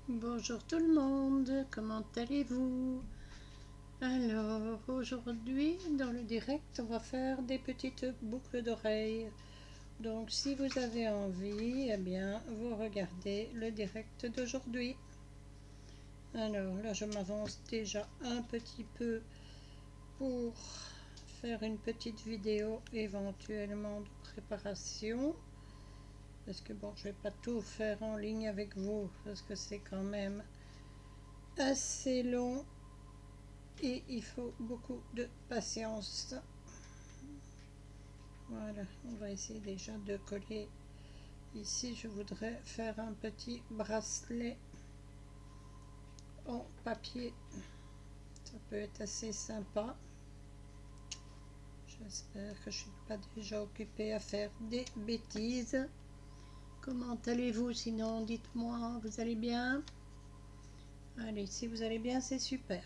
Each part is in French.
Bonjour tout le monde, comment allez-vous? Alors aujourd'hui dans le direct on va faire des petites boucles d'oreilles. Donc si vous avez envie, eh bien vous regardez le direct d'aujourd'hui. Alors là je m'avance déjà un petit peu pour faire une petite vidéo éventuellement de préparation. Parce que bon, je vais pas tout faire en ligne avec vous parce que c'est quand même assez long et il faut beaucoup de patience. Voilà, on va essayer déjà de coller. Ici je voudrais faire un petit bracelet en papier, ça peut être assez sympa. J'espère que je ne suis pas déjà occupée à faire des bêtises. Comment allez-vous sinon? Dites-moi, vous allez bien? Allez, si vous allez bien, c'est super.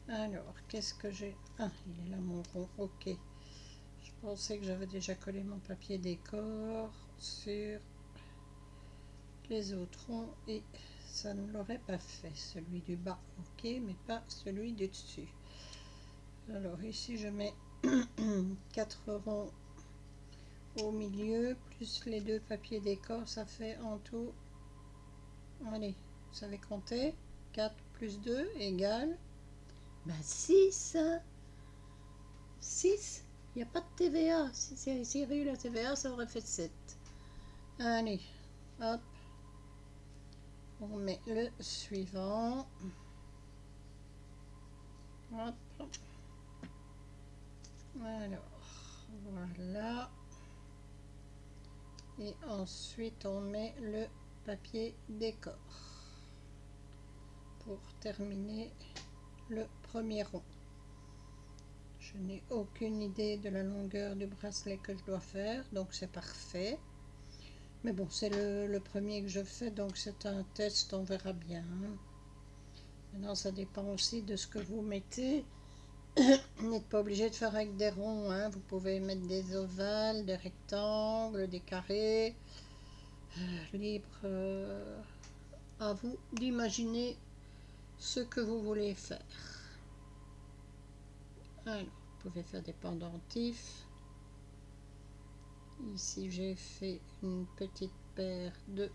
Alors, qu'est-ce que j'ai? Ah, il est là mon rond, ok. Je pensais que j'avais déjà collé mon papier décor sur les autres ronds et ça ne l'aurait pas fait. Celui du bas, ok, mais pas celui du dessus. Alors ici, je mets 4 ronds au milieu, plus les 2 papiers décor, ça fait en tout, allez, vous savez compter, 4 plus 2 égale 6. 6, il n'y a pas de TVA. Si il y avait eu la TVA, ça aurait fait 7. Allez, hop, on met le suivant. Hop. Alors, voilà. Et ensuite, on met le papier décor pour terminer le premier rond. Je n'ai aucune idée de la longueur du bracelet que je dois faire, donc c'est parfait. Mais bon, c'est le premier que je fais, donc c'est un test, on verra bien. Maintenant, ça dépend aussi de ce que vous mettez. Vous n'êtes pas obligé de faire avec des ronds, hein. Vous pouvez mettre des ovales, des rectangles, des carrés. Libre à vous d'imaginer ce que vous voulez faire. Alors, vous pouvez faire des pendentifs. Ici, j'ai fait une petite paire de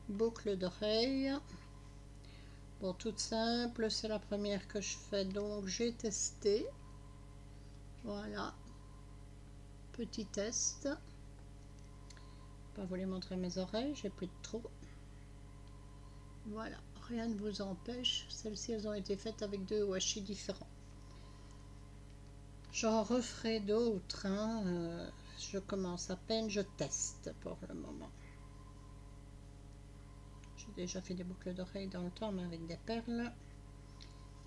boucles d'oreilles. Bon, toute simple, c'est la première que je fais, donc j'ai testé. Voilà, petit test. Je vais pas vous les montrer mes oreilles, j'ai plus de trous. Voilà, rien ne vous empêche. Celles-ci, elles ont été faites avec 2 washi différents. J'en referai d'autres, hein. Je commence à peine, je teste pour le moment. J'ai déjà fait des boucles d'oreilles dans le temps, mais avec des perles.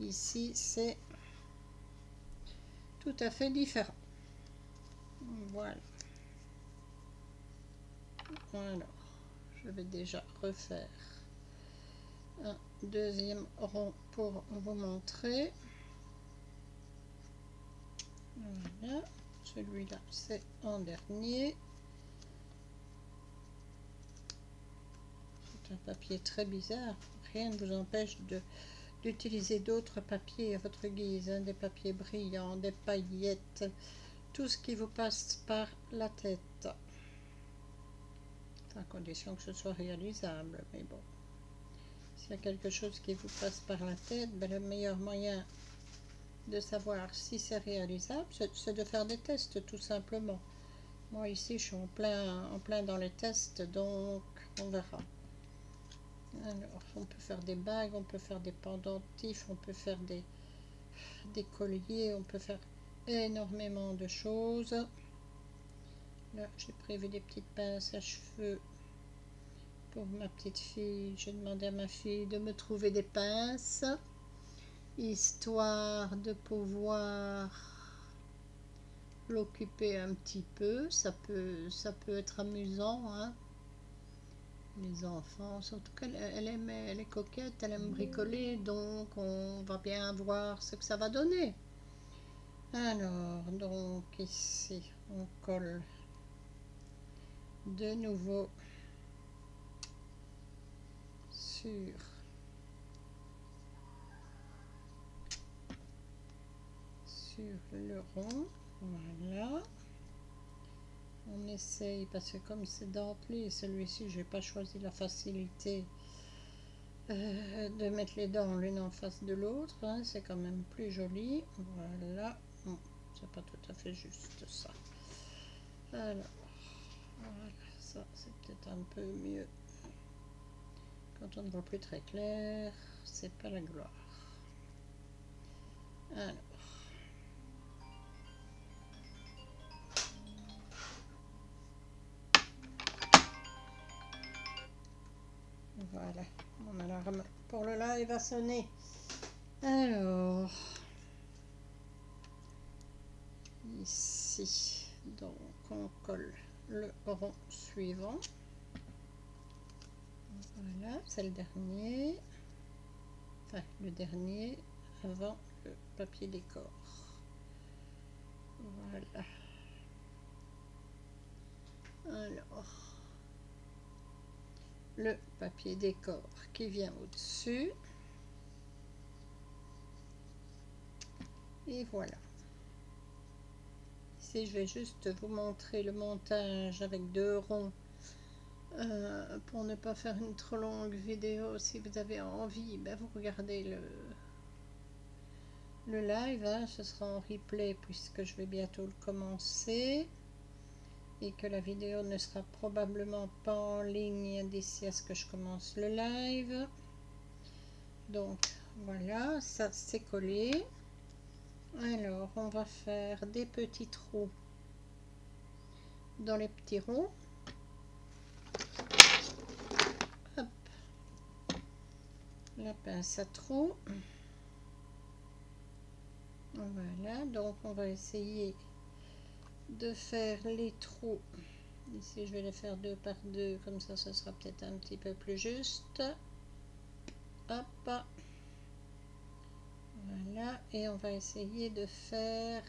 Ici, c'est tout à fait différent. Voilà. Alors, je vais déjà refaire un deuxième rond pour vous montrer. Voilà, celui-là c'est en dernier. C'est un papier très bizarre, rien ne vous empêche d'utiliser d'autres papiers à votre guise, hein, des papiers brillants, des paillettes, tout ce qui vous passe par la tête, à condition que ce soit réalisable. Mais bon, s'il y a quelque chose qui vous passe par la tête, ben, le meilleur moyen de savoir si c'est réalisable, c'est de faire des tests tout simplement. Moi ici je suis en plein dans les tests, donc on verra. Alors on peut faire des bagues, on peut faire des pendentifs, on peut faire des colliers, on peut faire énormément de choses. Là j'ai prévu des petites pinces à cheveux pour ma petite fille. J'ai demandé à ma fille de me trouver des pinces, histoire de pouvoir l'occuper un petit peu. Ça peut être amusant, hein. Les enfants, surtout qu'elle elle est coquette, elle aime bricoler, donc on va bien voir ce que ça va donner. Alors, donc ici, on colle de nouveau le rond. Voilà. On essaye, parce que comme c'est dentelé, celui-ci, j'ai pas choisi la facilité de mettre les dents l'une en face de l'autre. Hein, c'est quand même plus joli. Voilà. Bon, c'est pas tout à fait juste ça. Alors, voilà, ça c'est peut-être un peu mieux. Quand on ne voit plus très clair, c'est pas la gloire. Alors. Voilà, mon alarme pour le live a sonné. Alors, ici, donc on colle le rond suivant. Voilà, c'est le dernier. Enfin, le dernier avant le papier décor. Voilà. Alors, le papier décor qui vient au-dessus. Et voilà. Ici, je vais juste vous montrer le montage avec 2 ronds pour ne pas faire une trop longue vidéo. Si vous avez envie, ben vous regardez le live. Hein, ce sera en replay puisque je vais bientôt le commencer. Et que la vidéo ne sera probablement pas en ligne d'ici à ce que je commence le live. Donc voilà, ça c'est collé. Alors on va faire des petits trous dans les petits ronds. Hop. La pince à trous. Voilà, donc on va essayer de faire les trous. Ici je vais les faire 2 par 2, comme ça ce sera peut-être un petit peu plus juste. Hop, voilà, et on va essayer de faire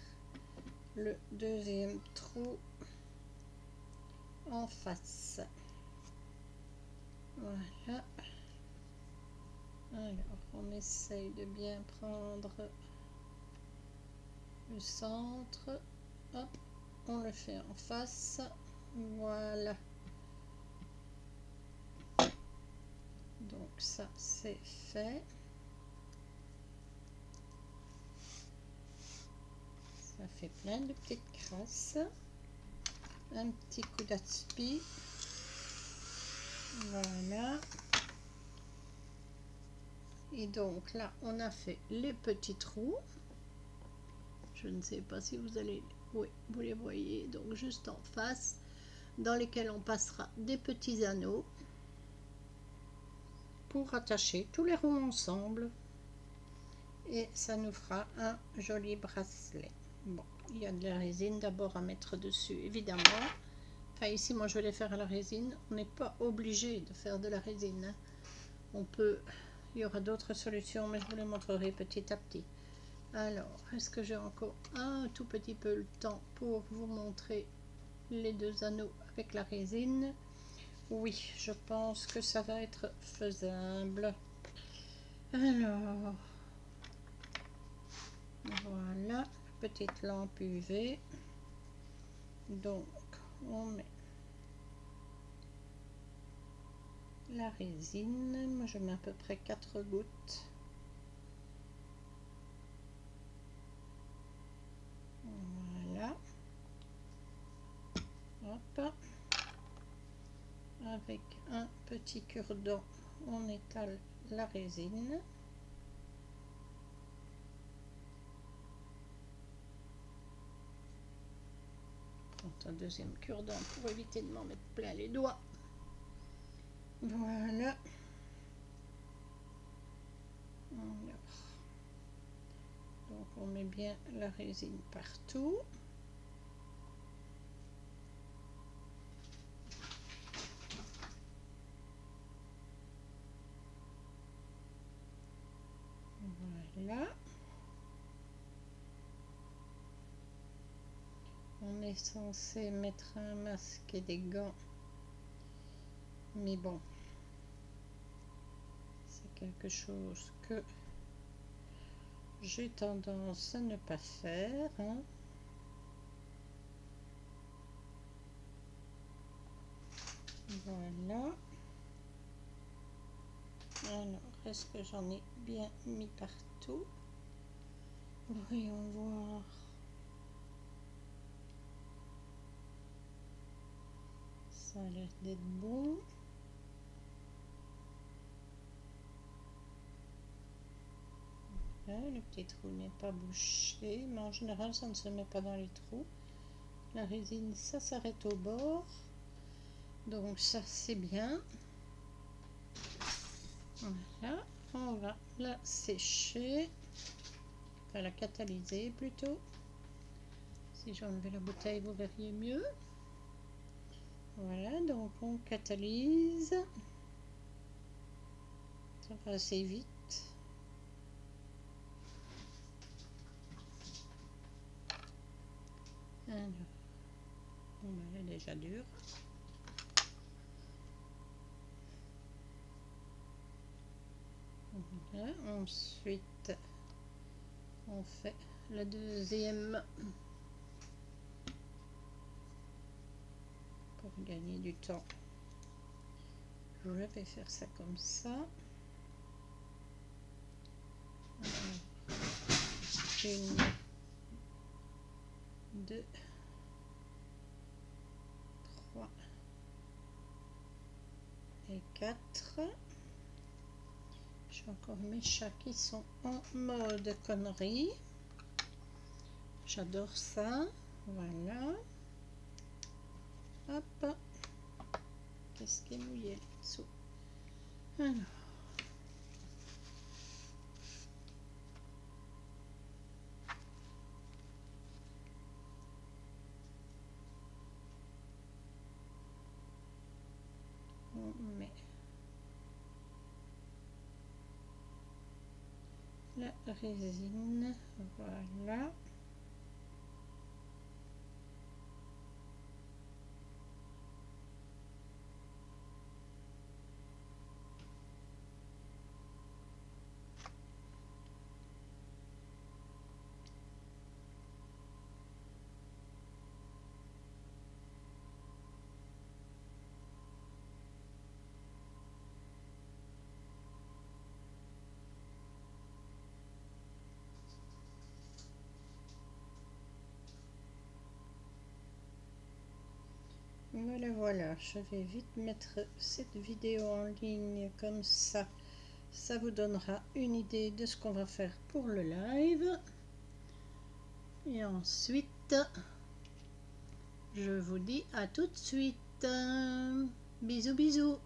le deuxième trou en face. Voilà. Alors on essaye de bien prendre le centre. Hop, on le fait en face. Voilà. Donc ça c'est fait. Ça fait plein de petites crasses. Un petit coup d'aspi. Voilà. Et donc là on a fait les petits trous. Je ne sais pas si vous allez, oui, vous les voyez, donc juste en face, dans lesquels on passera des petits anneaux pour attacher tous les ronds ensemble, et ça nous fera un joli bracelet. Bon, il y a de la résine d'abord à mettre dessus, évidemment. Enfin, ici moi je vais les faire à la résine. On n'est pas obligé de faire de la résine, hein. On peut, il y aura d'autres solutions, mais je vous les montrerai petit à petit. Alors, est-ce que j'ai encore un tout petit peu le temps pour vous montrer les 2 anneaux avec la résine? Oui, je pense que ça va être faisable. Alors, voilà, petite lampe UV. Donc, on met la résine. Moi, je mets à peu près 4 gouttes. Voilà. Hop. Avec un petit cure-dent, on étale la résine. Prends un deuxième cure-dent pour éviter de m'en mettre plein les doigts. Voilà. Alors, donc on met bien la résine partout. Voilà. On est censé mettre un masque et des gants. Mais bon. quelque chose que j'ai tendance à ne pas faire, hein. Voilà. Alors, est-ce que j'en ai bien mis partout? Voyons voir. Ça a l'air d'être bon. Là, le petit trou n'est pas bouché, mais en général, ça ne se met pas dans les trous. La résine, ça s'arrête au bord. Donc ça, c'est bien. Voilà, on va la sécher. Enfin, la catalyser plutôt. Si j'enlevais la bouteille, vous verriez mieux. Voilà, donc on catalyse. Ça va assez vite. Alors, bon, elle est déjà dure. Voilà, ensuite, on fait la deuxième pour gagner du temps. Je vais faire ça comme ça. Alors, 1, 2, 3 et 4. J'ai encore mes chats qui sont en mode connerie. J'adore ça. Voilà. Hop. Qu'est-ce qui est mouillé là-dessous? Alors. On met la résine. Voilà. Voilà, je vais vite mettre cette vidéo en ligne comme ça. Ça vous donnera une idée de ce qu'on va faire pour le live. Et ensuite, je vous dis à tout de suite. Bisous, bisous.